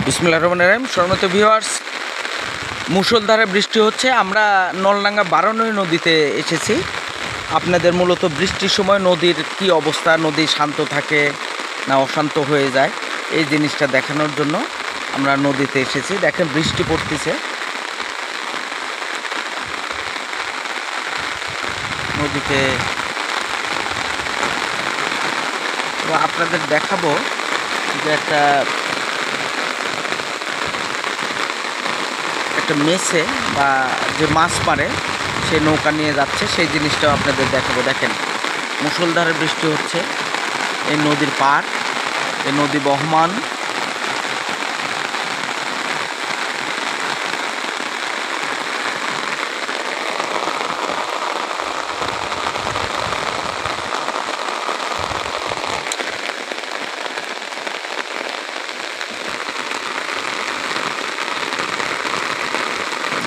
বিসমিল্লাহির রহমানির রহিম। সম্মানিত ভিউয়ার্স, মুষলধারে বৃষ্টি হচ্ছে। আমরা নলডাঙ্গা বারানই নদীতে এসেছি। আপনাদের মূলত বৃষ্টির সময় নদীর কি অবস্থা, নদী শান্ত থাকে না অশান্ত হয়ে যায়, এই জিনিসটা দেখানোর জন্য আমরা নদীতে এসেছি। দেখেন বৃষ্টি পড়তেছে, নদীতে। তো আপনাদের দেখাবো যে একটা মেসে বা যে মাছ মারে সে নৌকা নিয়ে যাচ্ছে, সেই জিনিসটাও আপনাদের দেখাবো। দেখেন মুষলধারে বৃষ্টি হচ্ছে, এই নদীর পার, এই নদী বহমান।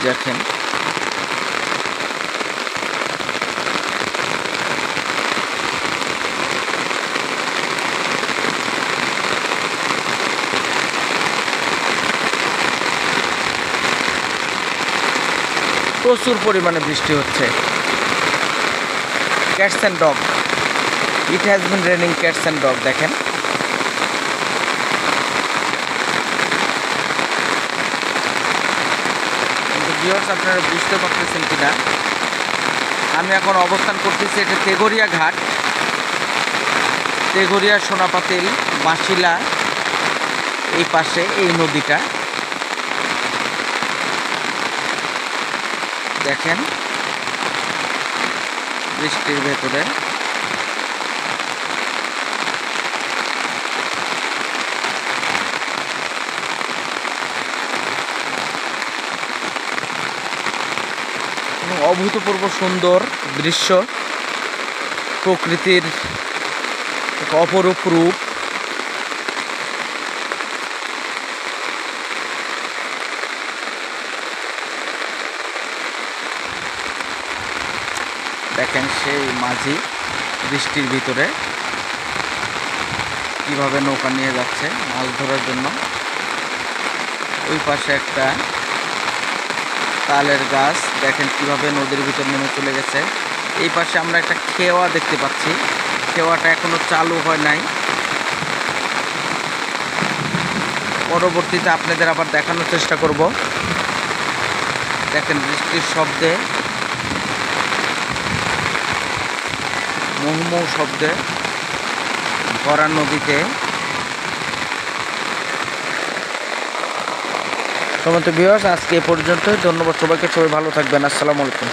দেখেন প্রচুর পরিমাণে বৃষ্টি হচ্ছে। Cats and dog, it has been raining cats and dog. দেখেন ভিউয়ার্স, আপনারা বুঝতে পারতেছেন কিনা, আমি এখন অবস্থান করতেছি, এটা তেঘরিয়া ঘাট, তেঘরিয়া, সোনাপাতিল, বাঁশিলা, এই পাশে এই নদীটা। দেখেন বৃষ্টির ভেতরে অভূতপূর্ব সুন্দর দৃশ্য, প্রকৃতির এক অপরূপ রূপ। দেখেন সেই মাঝি বৃষ্টির ভিতরে কিভাবে নৌকা নিয়ে যাচ্ছে মাছ ধরার জন্য। ওই পাশে একটা তালের গাছ, দেখেন কিভাবে নদীর ভিতর নেমে চলে গেছে। এই পাশে আমরা একটা খেওয়া দেখতে পাচ্ছি, খেওয়াটা এখনো চালু হয় নাই। পরবর্তীতে আপনাদের আবার দেখানোর চেষ্টা করব। দেখেন বৃষ্টির শব্দে, মুহুর্মুহু শব্দে ভরা নদীতে। সম্মানিত ভিউয়ার্স, আজকে এ পর্যন্তই। ধন্যবাদ সবাইকে। সবাই ভালো থাকবেন। আসসালামু আলাইকুম।